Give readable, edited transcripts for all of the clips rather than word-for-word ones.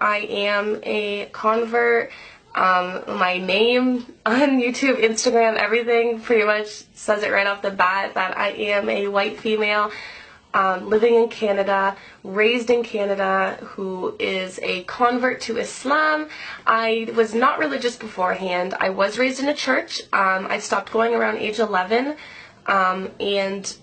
I am a convert. My name on YouTube, Instagram, everything pretty much says it right off the bat that I am a white female living in Canada, raised in Canada, who is a convert to Islam. I was not religious beforehand. I was raised in a church. I stopped going around age 11, and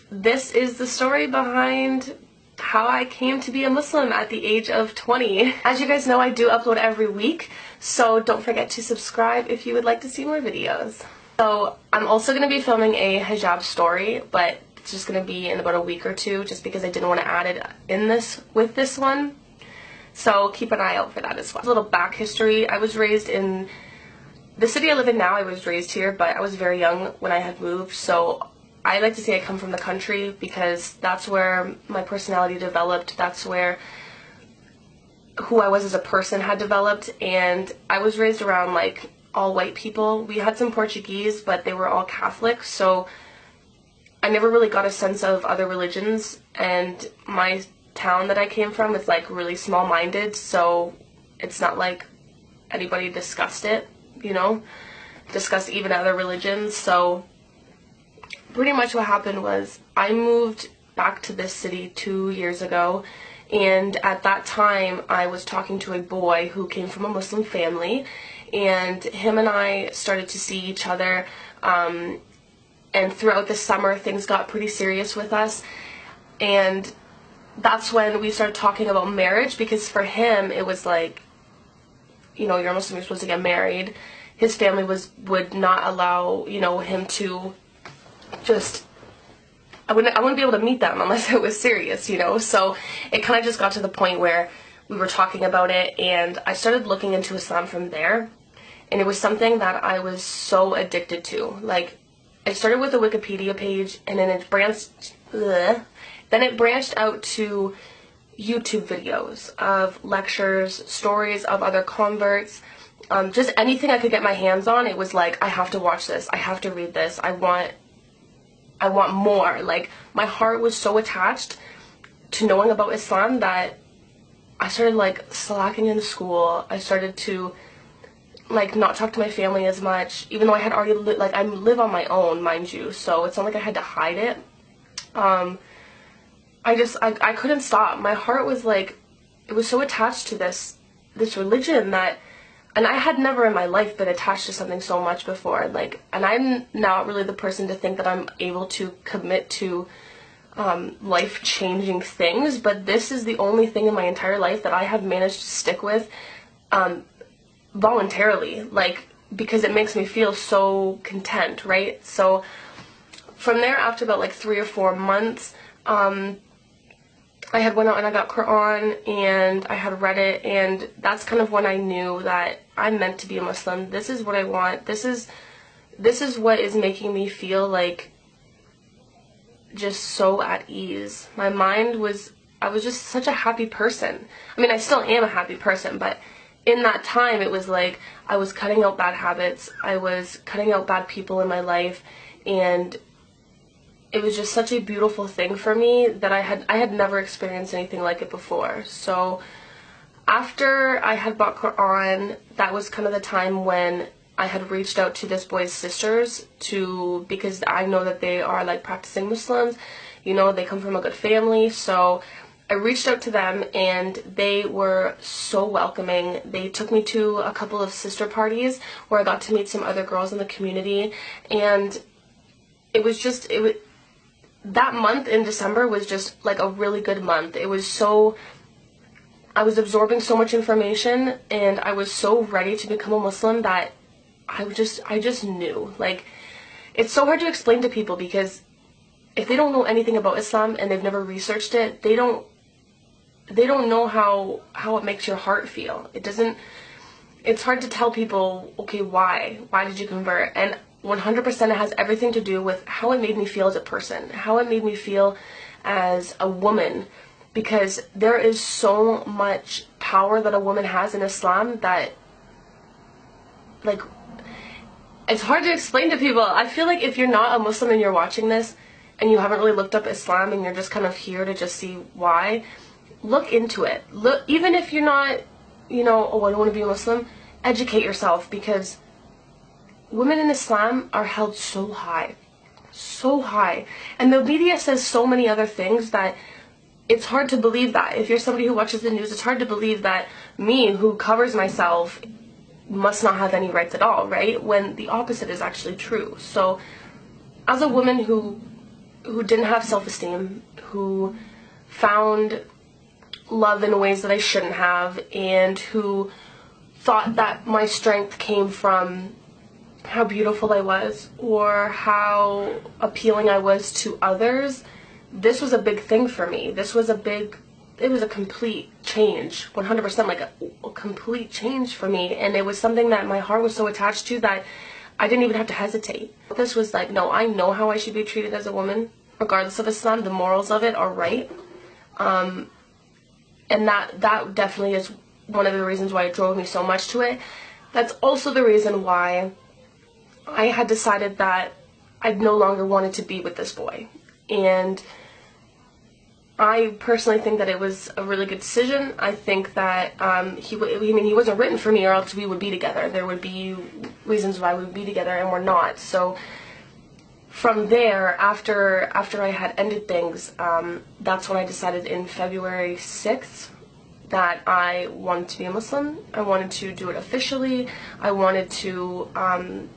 this is the story behind how I came to be a Muslim at the age of 20. As you guys know, I do upload every week, so don't forget to subscribe if you would like to see more videos. So I'm also going to be filming a hijab story, but it's just going to be in about a week or two, just because I didn't want to add it in with this one. So keep an eye out for that as well. A little back history. I was raised in the city I live in now. I was raised here, but I was very young when I had moved, so I like to say I come from the country because that's where my personality developed. That's where who I was as a person had developed, and I was raised around like all white people. We had some Portuguese, but they were all Catholic, so I never really got a sense of other religions, and my town that I came from is like really small-minded, so it's not like anybody discussed it, you know, discussed even other religions. So pretty much what happened was I moved back to this city 2 years ago, and at that time I was talking to a boy who came from a Muslim family, and him and I started to see each other, and throughout the summer things got pretty serious with us, and that's when we started talking about marriage, because for him it was like, you know, you're Muslim, you're supposed to get married. His family would not allow, you know, him to just, I wouldn't be able to meet them unless it was serious, you know. So it kind of just got to the point where we were talking about it, and I started looking into Islam from there, and it was something that I was so addicted to. Like, I started with a Wikipedia page, and then it branched out to YouTube videos of lectures, stories of other converts, just anything I could get my hands on. It was like, I have to watch this, I have to read this, I want more. Like, my heart was so attached to knowing about Islam that I started like slacking in school. I started to like not talk to my family as much, even though I had already I live on my own, mind you, so it's not like I had to hide it. I couldn't stop. My heart was like, it was so attached to this religion that, and I had never in my life been attached to something so much before. Like, and I'm not really the person to think that I'm able to commit to life-changing things, but this is the only thing in my entire life that I have managed to stick with voluntarily, like, because it makes me feel so content, right? So from there, after about like 3 or 4 months, I had went out and I got Quran, and I had read it, and that's kind of when I knew that I'm meant to be a Muslim. This is what I want. This is what is making me feel like just so at ease. My mind was, I was just such a happy person. I mean, I still am a happy person, but in that time it was like I was cutting out bad habits, I was cutting out bad people in my life, and it was just such a beautiful thing for me that I had never experienced anything like it before. So after I had bought Quran, that was kind of the time when I had reached out to this boy's sisters because I know that they are like practicing Muslims, you know, they come from a good family. So I reached out to them, and they were so welcoming. They took me to a couple of sister parties where I got to meet some other girls in the community, and it was that month in December was just like a really good month. It was so, I was absorbing so much information, and I was so ready to become a Muslim that I just knew. Like, it's so hard to explain to people, because if they don't know anything about Islam and they've never researched it, they don't know how it makes your heart feel. It's hard to tell people, okay, why did you convert? And 100% it has everything to do with how it made me feel as a person, how it made me feel as a woman, because there is so much power that a woman has in Islam that, like, it's hard to explain to people. I feel like if you're not a Muslim and you're watching this and you haven't really looked up Islam and you're just kind of here to just see why, look into it. Look, even if you're not, you know, oh, I don't want to be a Muslim, educate yourself, because women in Islam are held so high. So high. And the media says so many other things that it's hard to believe that. If you're somebody who watches the news, it's hard to believe that me, who covers myself, must not have any rights at all, right? When the opposite is actually true. So as a woman who didn't have self-esteem, who found love in ways that I shouldn't have, and who thought that my strength came from how beautiful I was or how appealing I was to others, this was a big thing for me. It was a complete change, 100%, like a complete change for me. And it was something that my heart was so attached to that I didn't even have to hesitate. This was like, no, I know how I should be treated as a woman, regardless of Islam. The morals of it are right. And that definitely is one of the reasons why it drove me so much to it. That's also the reason why I had decided that I no longer wanted to be with this boy. And I personally think that it was a really good decision. I think that he wasn't written for me, or else we would be together. There would be reasons why we would be together, and we're not. So from there, after I had ended things, that's when I decided in February 6th that I wanted to be a Muslim. I wanted to do it officially. I wanted to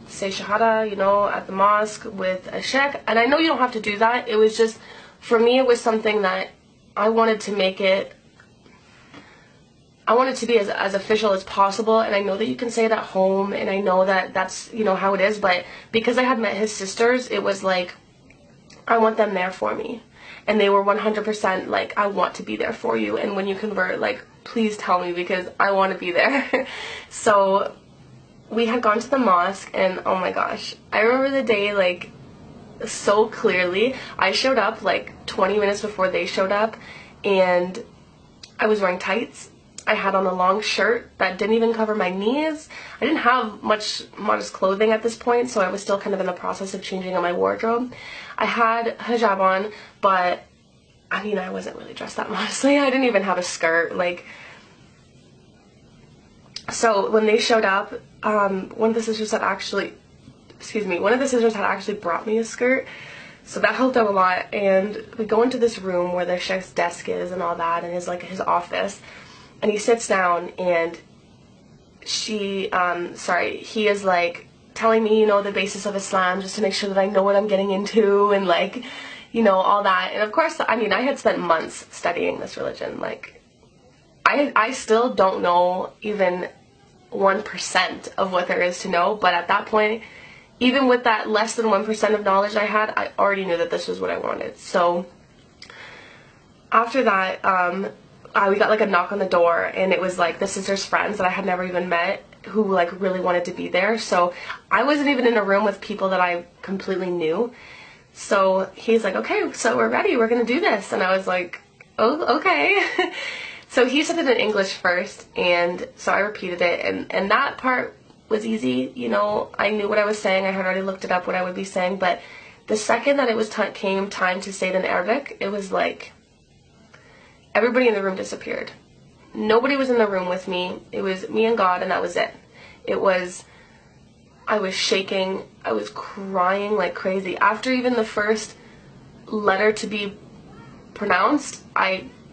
say Shahada, you know, at the mosque with a sheikh. And I know you don't have to do that. It was just, for me, it was something that I wanted to make it, I wanted to be as official as possible. And I know that you can say it at home, and I know that that's, you know, how it is. But because I had met his sisters, it was like, I want them there for me. And they were 100% like, I want to be there for you. And when you convert, like, please tell me, because I want to be there. So we had gone to the mosque, and oh my gosh, I remember the day, like, so clearly. I showed up like 20 minutes before they showed up, and I was wearing tights. I had on a long shirt that didn't even cover my knees. I didn't have much modest clothing at this point, so I was still kind of in the process of changing on my wardrobe. I had hijab on, but I mean, I wasn't really dressed that modestly. I didn't even have a skirt. Like, so when they showed up, one of the sisters had actually brought me a skirt, so that helped out a lot. And we go into this room where the chef's desk is and all that, and his office, and he sits down, and he is like telling me, you know, the basis of Islam, just to make sure that I know what I'm getting into, and like, you know, all that. And of course, I mean, I had spent months studying this religion. Like, I still don't know even 1% of what there is to know, but at that point, even with that less than 1% of knowledge I had, I already knew that this was what I wanted. So after that, we got like a knock on the door, and it was like the sister's friends that I had never even met, who like really wanted to be there. So I wasn't even in a room with people that I completely knew. So he's like, okay, so we're ready, we're gonna do this. And I was like, oh, okay. So he said it in English first, and so I repeated it, and that part was easy. You know, I knew what I was saying. I had already looked it up, what I would be saying. But the second that it was came time to say it in Arabic, it was like everybody in the room disappeared. Nobody was in the room with me. It was me and God, and that was it. I was shaking. I was crying like crazy. After even the first letter to be pronounced,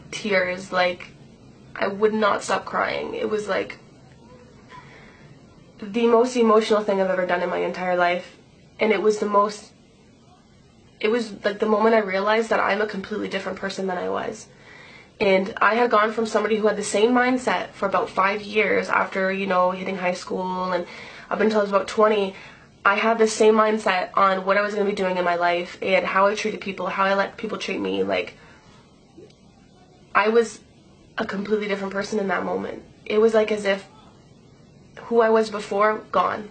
tears, like, I would not stop crying. It was like the most emotional thing I've ever done in my entire life. And it was like the moment I realized that I'm a completely different person than I was. And I had gone from somebody who had the same mindset for about 5 years after, you know, hitting high school, and up until I was about 20, I had the same mindset on what I was going to be doing in my life and how I treated people, how I let people treat me. Like, I was a completely different person in that moment. It was like as if who I was before, gone.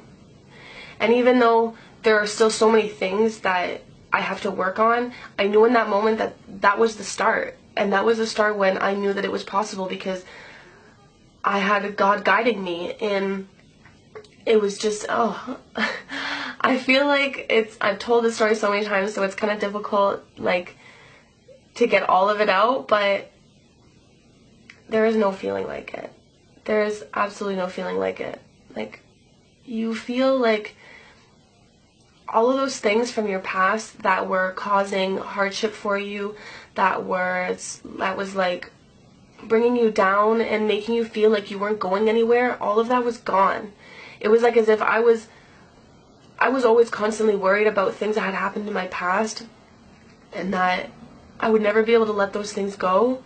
And even though there are still so many things that I have to work on, I knew in that moment that that was the start. And that was the start when I knew that it was possible, because I had God guiding me. And it was just, I feel like I've told this story so many times, so it's kind of difficult, like, to get all of it out, but there is no feeling like it. There is absolutely no feeling like it. Like, you feel like all of those things from your past that were causing hardship for you, that was like bringing you down and making you feel like you weren't going anywhere, all of that was gone. It was like as if I was always constantly worried about things that had happened in my past, and that I would never be able to let those things go.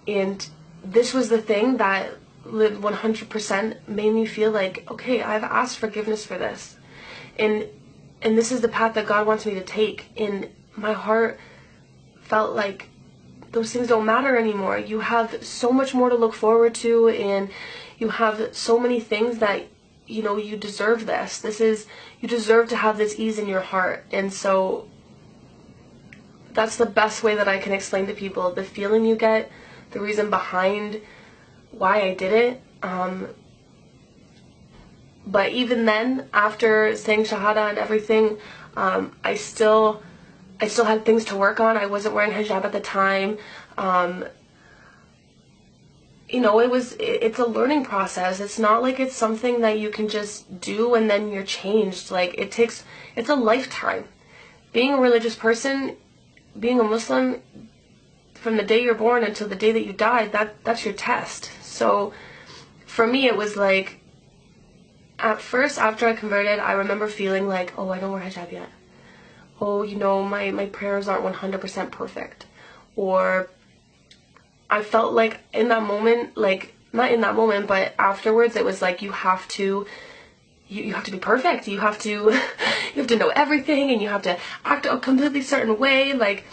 And this was the thing that 100% made me feel like, okay, I've asked forgiveness for this, and this is the path that God wants me to take. And my heart felt like those things don't matter anymore. You have so much more to look forward to, and you have so many things that, you know, you deserve this. You deserve to have this ease in your heart. And so that's the best way that I can explain to people the feeling you get, the reason behind why I did it. But even then, after saying Shahada and everything, I still had things to work on. I wasn't wearing hijab at the time. You know, it's a learning process. It's not like it's something that you can just do and then you're changed. Like, it's a lifetime. Being a religious person, being a Muslim, from the day you're born until the day that you die, that's your test. So for me, it was like, at first, after I converted, I remember feeling like, oh, I don't wear hijab yet. Oh, you know, my prayers aren't 100% perfect. Or I felt like in that moment, like, not in that moment, but afterwards, it was like you have to be perfect. You have to know everything, and you have to act a completely certain way. Like,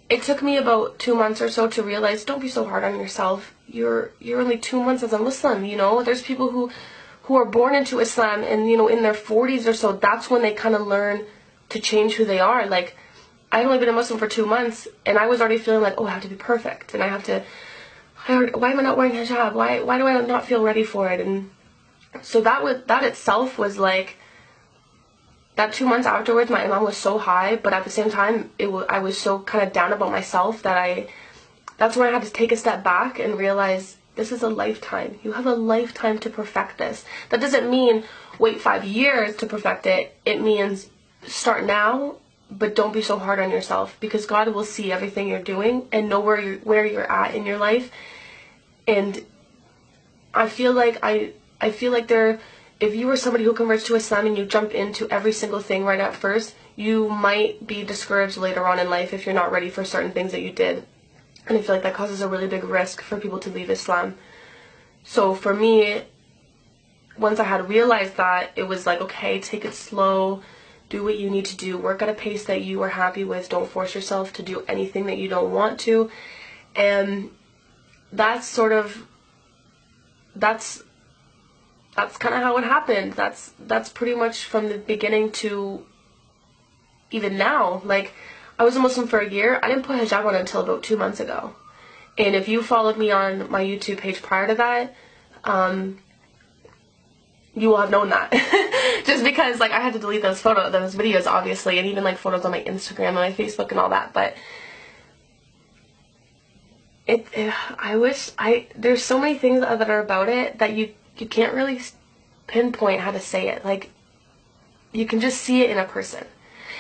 it took me about 2 months or so to realize, don't be so hard on yourself. You're only 2 months as a Muslim, you know? There's people who are born into Islam and, you know, in their 40s or so, that's when they kind of learn to change who they are. Like, I'd only been a Muslim for 2 months, and I was already feeling like, oh, I have to be perfect, and why am I not wearing hijab? Why do I not feel ready for it? And so that itself was like, that 2 months afterwards, my iman was so high, but at the same time, I was so kind of down about myself that that's when I had to take a step back and realize, this is a lifetime. You have a lifetime to perfect this. That doesn't mean wait 5 years to perfect it. It means start now, but don't be so hard on yourself, because God will see everything you're doing and know where you're at in your life. And I feel like if you were somebody who converts to Islam and you jump into every single thing right at first, you might be discouraged later on in life if you're not ready for certain things that you did. And I feel like that causes a really big risk for people to leave Islam. So for me, once I had realized that, it was like, okay, take it slow, do what you need to do, work at a pace that you are happy with, don't force yourself to do anything that you don't want to. And that's kind of how it happened. That's pretty much from the beginning to even now. Like, I was a Muslim for a year. I didn't put hijab on until about 2 months ago. And if you followed me on my YouTube page prior to that, you will have known that. Just because, like, I had to delete those videos, obviously, and even, like, photos on my Instagram and my Facebook and all that. But there's so many things that are about it that you can't really pinpoint how to say it. Like, you can just see it in a person.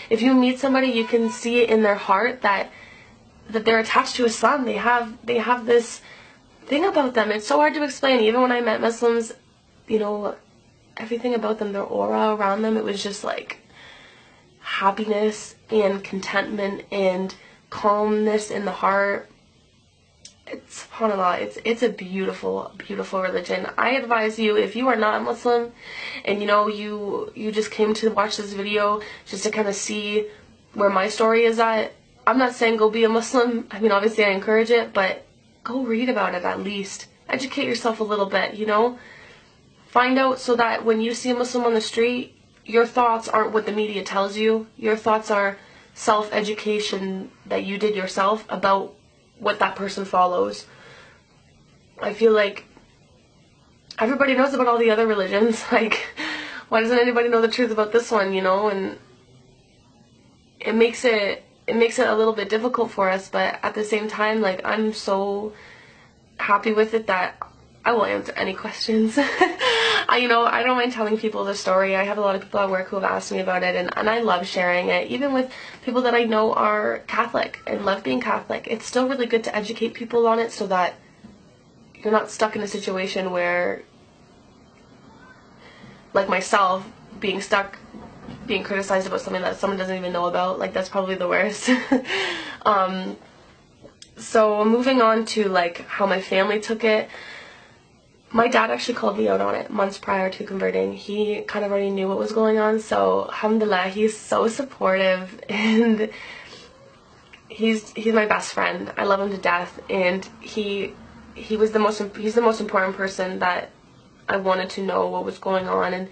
If you meet somebody, you can see it in their heart that they're attached to Islam. They have this thing about them. It's so hard to explain. Even when I met Muslims, you know, everything about them, their aura around them, it was just like happiness and contentment and calmness in the heart. It's, subhanAllah, it's a beautiful, beautiful religion. I advise you, if you are not a Muslim and, you know, you just came to watch this video just to kind of see where my story is at, I'm not saying go be a Muslim. I mean, obviously I encourage it, but go read about it at least. Educate yourself a little bit, you know? Find out so that when you see a Muslim on the street, your thoughts aren't what the media tells you. Your thoughts are self-education that you did yourself about what that person follows. I feel like everybody knows about all the other religions. Like, why doesn't anybody know the truth about this one, you know? And it makes it a little bit difficult for us, but at the same time, like, I'm so happy with it that I will answer any questions. I don't mind telling people the story. I have a lot of people at work who have asked me about it, and I love sharing it, even with people that I know are Catholic and love being Catholic. It's still really good to educate people on it so that you're not stuck in a situation where, like myself, being criticized about something that someone doesn't even know about. Like, that's probably the worst. So moving on to like how my family took it. My dad actually called me out on it months prior to converting. He kind of already knew what was going on, so alhamdulillah, he's so supportive, and he's my best friend. I love him to death, and he's the most important person that I wanted to know what was going on, and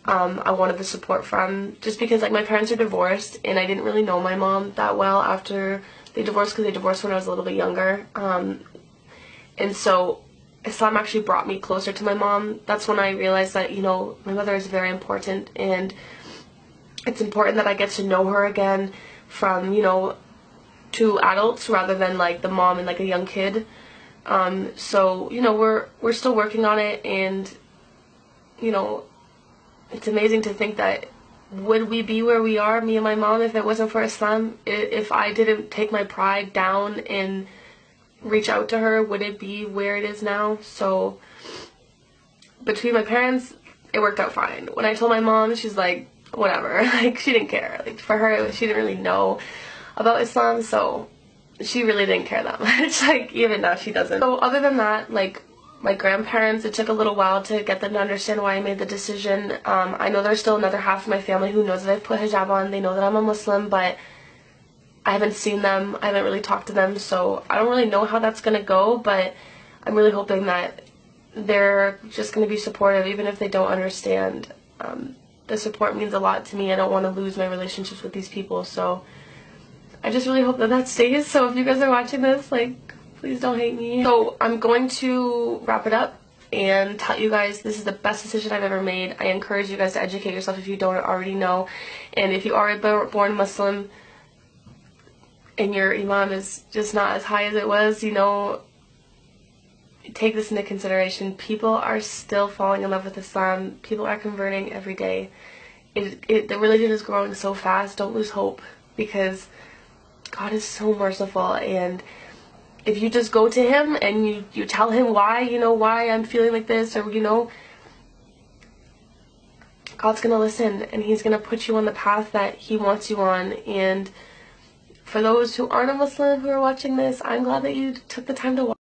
I wanted the support from, just because like my parents are divorced, and I didn't really know my mom that well after they divorced, because they divorced when I was a little bit younger, and so Islam actually brought me closer to my mom. That's when I realized that, my mother is very important, and it's important that I get to know her again from, two adults rather than like the mom and like a young kid. So, we're still working on it, and, it's amazing to think that would we be where we are, me and my mom, if it wasn't for Islam? If I didn't take my pride down and reach out to her, would it be where it is now? So between my parents, it worked out fine. When I told my mom, she's like, whatever. Like, she didn't care. Like, for her, she didn't really know about Islam, so she really didn't care that much. Like, even now she doesn't. So other than that, like, my grandparents, it took a little while to get them to understand why I made the decision. I know there's still another half of my family who knows that I've put hijab on. They know that I'm a Muslim, but I haven't seen them, I haven't really talked to them, so I don't really know how that's going to go, but I'm really hoping that they're just going to be supportive, even if they don't understand. The support means a lot to me. I don't want to lose my relationships with these people, so I just really hope that that stays. So if you guys are watching this, like, please don't hate me. So I'm going to wrap it up and tell you guys this is the best decision I've ever made. I encourage you guys to educate yourself if you don't already know, and if you are a born Muslim, and your imam is just not as high as it was, take this into consideration. People are still falling in love with Islam. People are converting every day. The religion is growing so fast. Don't lose hope, because God is so merciful, and if you just go to him and you tell him why, why I'm feeling like this, or, God's gonna listen, and he's gonna put you on the path that he wants you on. And for those who aren't a Muslim who are watching this, I'm glad that you took the time to watch.